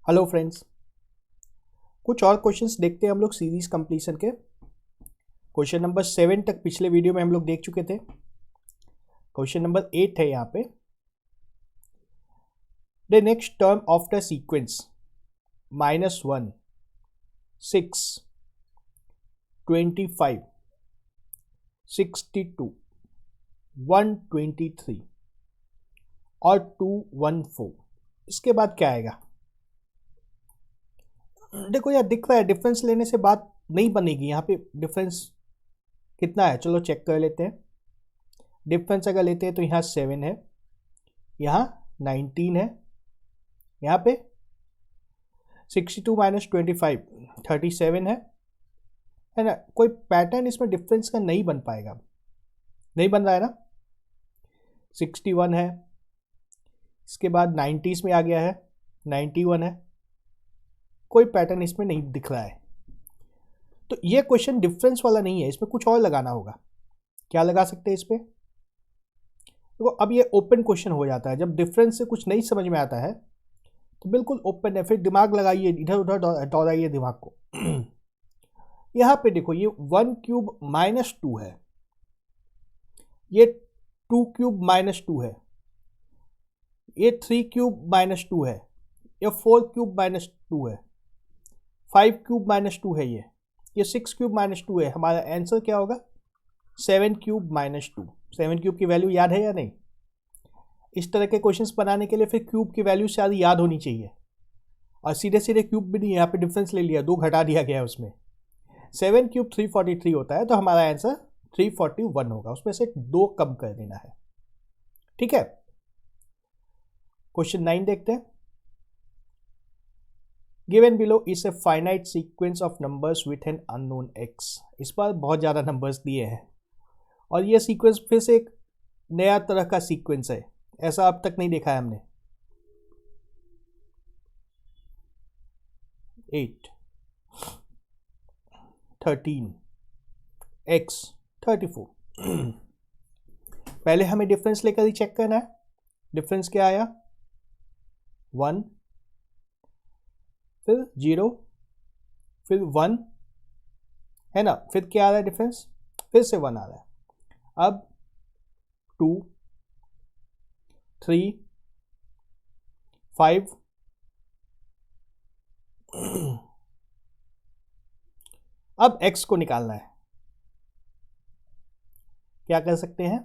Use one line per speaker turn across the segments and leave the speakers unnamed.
Hello friends, कुछ और questions देखते हैं हम लोग सीरीज कंप्लीशन के। क्वेश्चन नंबर 7 तक पिछले वीडियो में हम लोग देख चुके थे। क्वेश्चन नंबर 8 है यहाँ पे। The next term of the sequence -1, 6, 25, 62, 123 और 214, इसके बाद क्या आएगा? देखो यार, दिख रहा है डिफरेंस लेने से बात नहीं बनेगी। यहाँ पे डिफरेंस कितना है, चलो चेक कर लेते हैं। डिफरेंस अगर लेते हैं तो यहाँ 7 है, यहाँ 19 है, यहाँ पे 62 - 25 37 है ना। कोई पैटर्न इसमें डिफरेंस का नहीं बन पाएगा, नहीं बन रहा है ना। 61 है, इसके बाद 90s में आ गया है, 91 है, कोई पैटर्न इसमें नहीं दिख रहा है। तो ये क्वेश्चन डिफरेंस वाला नहीं है, इसमें कुछ और लगाना होगा। क्या लगा सकते हैं इस पे? देखो अब ये ओपन क्वेश्चन हो जाता है। जब डिफरेंस से कुछ नहीं समझ में आता है तो बिल्कुल ओपन है, फिर दिमाग लगाइए, इधर उधर दौड़ाइए दिमाग को। यहाँ पे देखो, ये 1 क्यूब -2 है, ये 2 क्यूब -2 है, ये 3 क्यूब -2 है, ये 4 क्यूब -2 है, 5 क्यूब -2 है, ये 6 क्यूब -2 है। हमारा आंसर क्या होगा? 7 क्यूब -2। 7 क्यूब की वैल्यू याद है या नहीं? इस तरह के क्वेश्चंस बनाने के लिए फिर क्यूब की वैल्यू शायद याद होनी चाहिए, और सीधे सीधे क्यूब भी नहीं, यहाँ पे डिफरेंस ले लिया, 2 घटा दिया गया है उसमें। 7 क्यूब 343 होता है, तो हमारा आंसर 341 होगा, उसमें से 2 कम कर देना है। ठीक है, क्वेश्चन 9 देखते हैं। Given below is a finite sequence of numbers with an unknown x। इस बार बहुत ज़्यादा नंबर्स दिए हैं, और ये सीक्वेंस फिर से एक नया तरह का सीक्वेंस है, ऐसा अब तक नहीं देखा है हमने। 8, 13, x 34। पहले हमें डिफरेंस लेकर ही चेक करना है। डिफरेंस क्या आया? 1, फिर 0, फिर 1 है ना, फिर क्या आ रहा है डिफरेंस? फिर से 1 आ रहा है। अब 2, 3, 5, अब x को निकालना है। क्या कर सकते हैं?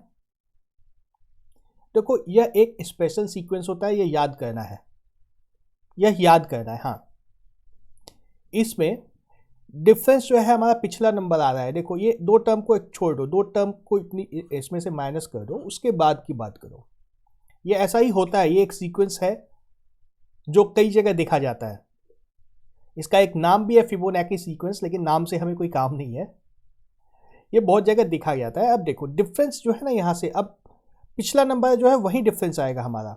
देखो, यह एक स्पेशल सीक्वेंस होता है, यह याद करना है, यह याद करना है। हाँ, इसमें डिफरेंस जो है हमारा पिछला नंबर आ रहा है। देखो, ये 2 टर्म को एक छोड़ दो, 2 टर्म को इतनी इसमें से माइनस कर दो, उसके बाद की बात करो। ये ऐसा ही होता है, ये एक सीक्वेंस है जो कई जगह देखा जाता है। इसका एक नाम भी है, फिबोनाची सीक्वेंस, लेकिन नाम से हमें कोई काम नहीं है, ये बहुत जगह देखा जाता है। अब देखो, डिफरेंस जो है ना, यहाँ से अब पिछला नंबर जो है वही डिफरेंस आएगा हमारा,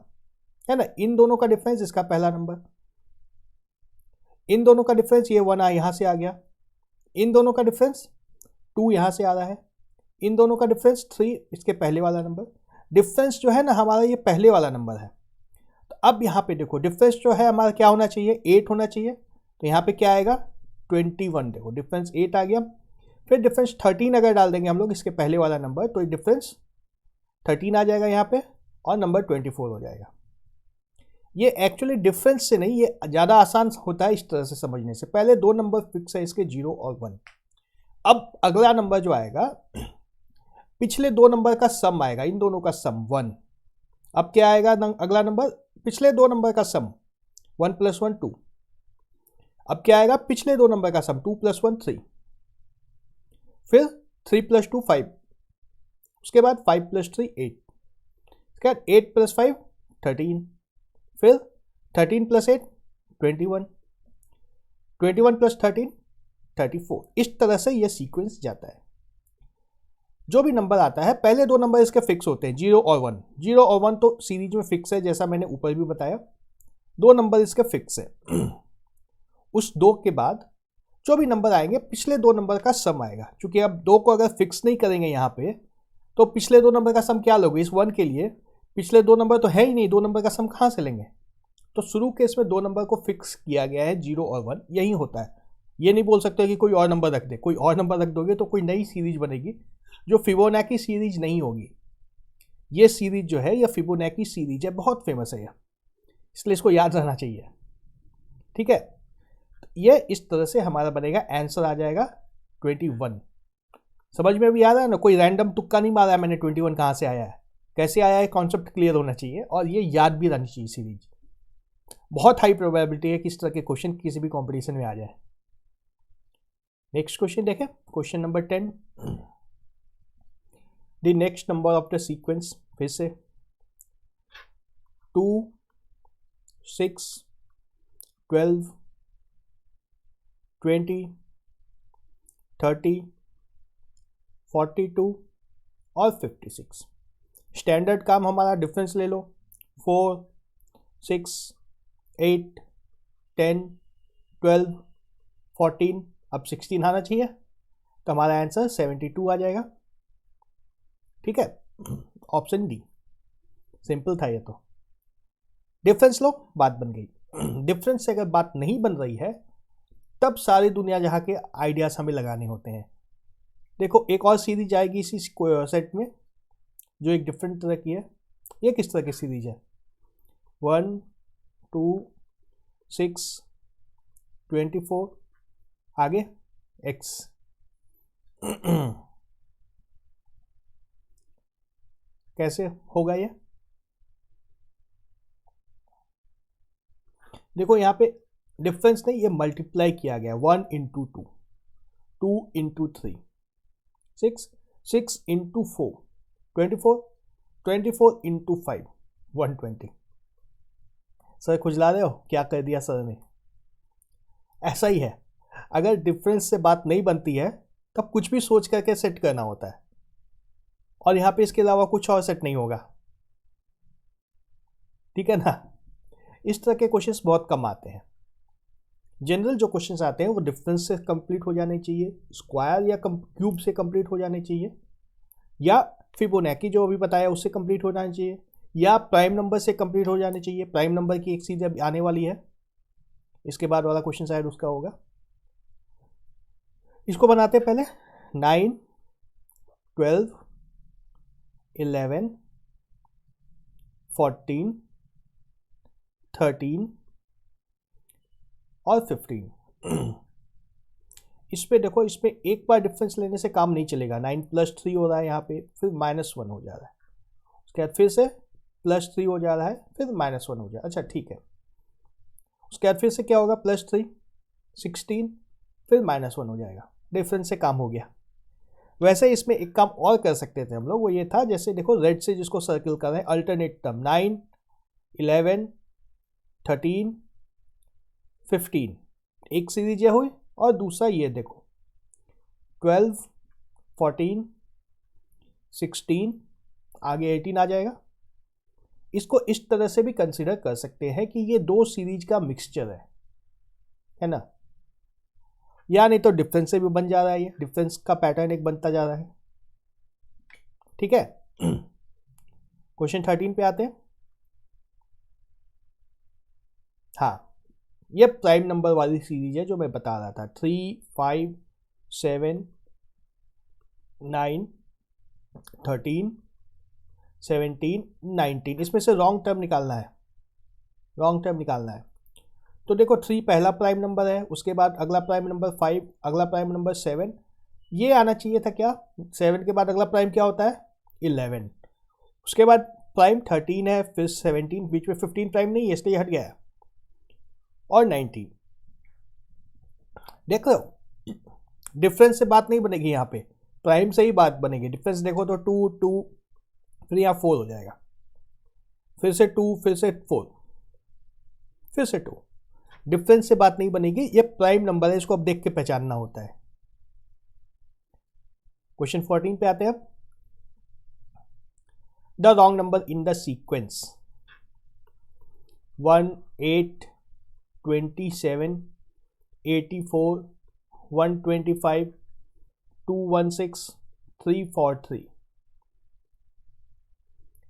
है ना। इन दोनों का डिफरेंस, इसका पहला नंबर, इन दोनों का डिफरेंस ये 1 यहाँ से आ गया, इन दोनों का डिफरेंस 2 यहाँ से आ रहा है, इन दोनों का डिफरेंस 3, इसके पहले वाला नंबर। डिफरेंस जो है ना हमारा, ये पहले वाला नंबर है। तो अब यहाँ पे देखो, डिफरेंस जो है हमारा क्या होना चाहिए? 8 होना चाहिए। तो यहाँ पे क्या आएगा? 21। देखो, डिफरेंस 8 आ गया। फिर डिफरेंस 13 अगर डाल देंगे हम लोग, इसके पहले वाला नंबर, तो डिफरेंस 13 आ जाएगा यहाँ पे, और नंबर 24 हो जाएगा। ये एक्चुअली डिफरेंस से नहीं, ये ज़्यादा आसान होता है इस तरह से समझने से। पहले 2 नंबर फिक्स है इसके, 0 और 1। अब अगला नंबर जो आएगा, पिछले 2 नंबर का सम आएगा, इन दोनों का सम 1। अब क्या आएगा अगला नंबर? पिछले 2 नंबर का सम, 1 + 1 2। अब क्या आएगा? पिछले 2 नंबर का सम, 2 + 1 3। फिर 3 + 2 5, उसके बाद 5 + 3 8, उसके बाद 8 + 5 13, फिर 13 + 8 21, 21 + 13 34। इस तरह से यह सीक्वेंस जाता है। जो भी नंबर आता है, पहले 2 नंबर इसके फिक्स होते हैं, 0 और 1। 0 और 1 तो सीरीज में फिक्स है, जैसा मैंने ऊपर भी बताया। 2 नंबर इसके फिक्स है। उस 2 के बाद जो भी नंबर आएंगे, पिछले 2 नंबर का सम आएगा। क्योंकि अब 2 को अगर फिक्स नहीं करेंगे यहाँ पे, तो पिछले 2 नंबर का सम क्या लोगे? इस 1 के लिए पिछले 2 नंबर तो है ही नहीं, 2 नंबर का सम कहाँ से लेंगे? तो शुरू केस में दो नंबर को फिक्स किया गया है, 0 और 1, यही होता है। ये नहीं बोल सकते कि कोई और नंबर रख दे, कोई और नंबर रख दोगे तो कोई नई सीरीज बनेगी जो फिबोनाची सीरीज नहीं होगी। ये सीरीज जो है ये फिबोनाची सीरीज है, बहुत फेमस है ये, इसलिए इसको याद रहना चाहिए। ठीक है, ये इस तरह से हमारा बनेगा, आंसर आ जाएगा 21। समझ में भी आ रहा है ना, कोई रैंडम तुक्का नहीं मारा है मैंने, 21 कहाँ से आया है, कैसे आया है, कॉन्सेप्ट क्लियर होना चाहिए और ये याद भी रहनी चाहिए सीरीज। बहुत हाई प्रोबेबिलिटी है कि इस तरह के क्वेश्चन किसी भी कंपटीशन में आ जाए। नेक्स्ट क्वेश्चन देखें, question number 10। The next number of the sequence, फिर से 2, 6, 12, 20, 30, 42 और 56। स्टैंडर्ड काम हमारा डिफरेंस ले लो, 4, 6, 8, 10, 12, 14, अब 16 आना चाहिए, तो हमारा आंसर 72 आ जाएगा। ठीक है, ऑप्शन डी, सिंपल था ये तो। डिफरेंस लो, बात बन गई। डिफरेंस से अगर बात नहीं बन रही है तब सारी दुनिया जहाँ के आइडियाज हमें लगाने होते हैं। देखो एक और सीरीज आएगी इसी सेट में जो एक डिफरेंट तरह की है। ये किस तरह की सीरीज है, 1, 2, 6, 24, आगे x। कैसे होगा ये, देखो यहाँ पे डिफरेंस नहीं, ये मल्टीप्लाई किया गया, 1 इंटू 2, 2 इंटू 3, 6, 6 इंटू 4, 24, 24 इंटू 5, 120। सर खुजला रहे हो, क्या कर दिया सर ने। ऐसा ही है, अगर डिफरेंस से बात नहीं बनती है तब कुछ भी सोच करके सेट करना होता है, और यहाँ पे इसके अलावा कुछ और सेट नहीं होगा। ठीक है ना, इस तरह के क्वेश्चंस बहुत कम आते हैं। जनरल जो क्वेश्चंस आते हैं वो डिफरेंस से कंप्लीट हो जाने चाहिए, स्क्वायर या क्यूब से कंप्लीट हो जाने चाहिए, या फिबोनाची जो अभी बताया उससे कंप्लीट हो जाना चाहिए, या प्राइम नंबर से कंप्लीट हो जाने चाहिए। प्राइम नंबर की एक सीरीज अभी आने वाली है, इसके बाद वाला क्वेश्चन शायद उसका होगा। इसको बनाते पहले 9, 12, 11, 14, 13 और 15। इस पे देखो, इसमें एक बार डिफरेंस लेने से काम नहीं चलेगा। 9 + 3 हो रहा है यहाँ पे, फिर -1 हो जा रहा है, उसके बाद फिर से +3 हो जा रहा है, फिर -1 हो जा रहा है। अच्छा ठीक है, उसके बाद फिर से क्या होगा, +3, 16, फिर -1 हो जाएगा, डिफरेंस से काम हो गया। वैसे इसमें एक काम और कर सकते थे हम लोग, वो ये था, जैसे देखो रेड से जिसको सर्किल कर रहे हैं, अल्टरनेट टर्म 9, 11, 13, 15, एक सीरीज ये हुई, और दूसरा ये देखो 12, 14, 16, आगे 18 आ जाएगा। इसको इस तरह से भी कंसिडर कर सकते हैं कि ये दो सीरीज का मिक्सचर है ना, या नहीं तो डिफरेंस से भी बन जा रहा है, ये डिफरेंस का पैटर्न एक बनता जा रहा है। ठीक है, क्वेश्चन 13 पे आते हैं। हाँ, ये प्राइम नंबर वाली सीरीज है जो मैं बता रहा था, 3, 5, 7, 9, 13, 17, 19, इसमें से रॉन्ग टर्म निकालना है, रॉन्ग टर्म निकालना है। तो देखो 3 पहला प्राइम नंबर है, उसके बाद अगला प्राइम नंबर 5, अगला प्राइम नंबर 7, ये आना चाहिए था क्या, 7 के बाद अगला प्राइम क्या होता है, 11, उसके बाद प्राइम 13 है, फिर 17, बीच में 15 प्राइम नहीं है इसलिए हट गया है, और 19। देख लो डिफरेंस से बात नहीं बनेगी, यहाँ पे प्राइम से ही बात बनेगी। डिफरेंस देखो तो 2, 2, फिर यहाँ 4 हो जाएगा, फिर से 2, फिर से 4, फिर से 2। डिफरेंस से बात नहीं बनेगी, ये प्राइम नंबर है, इसको अब देख के पहचानना होता है। क्वेश्चन 14 पे आते हैं अब। The wrong number in the sequence 1, 8, 27, 84, 125, 216, 343।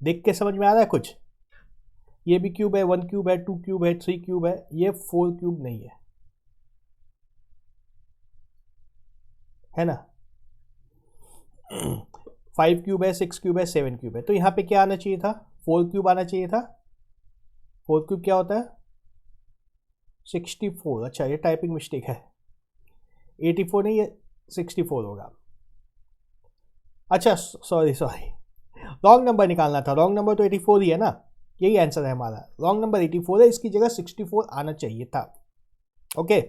देख के समझ में आ रहा है कुछ, ये भी क्यूब है, 1 क्यूब है, 2 क्यूब है, 3 क्यूब है, ये 4 क्यूब नहीं है ना। 5 क्यूब है, 6 क्यूब है, 7 क्यूब है। तो यहाँ पे क्या आना चाहिए था, 4 क्यूब आना चाहिए था। 4 क्यूब क्या होता है, 64। अच्छा ये टाइपिंग मिस्टेक है, 84 नहीं, ये 64 होगा। अच्छा सॉरी रॉन्ग नंबर निकालना था। रॉन्ग नंबर तो 84 ही है ना, यही आंसर है हमारा। रॉन्ग नंबर 84 है, इसकी जगह 64 आना चाहिए था। ओके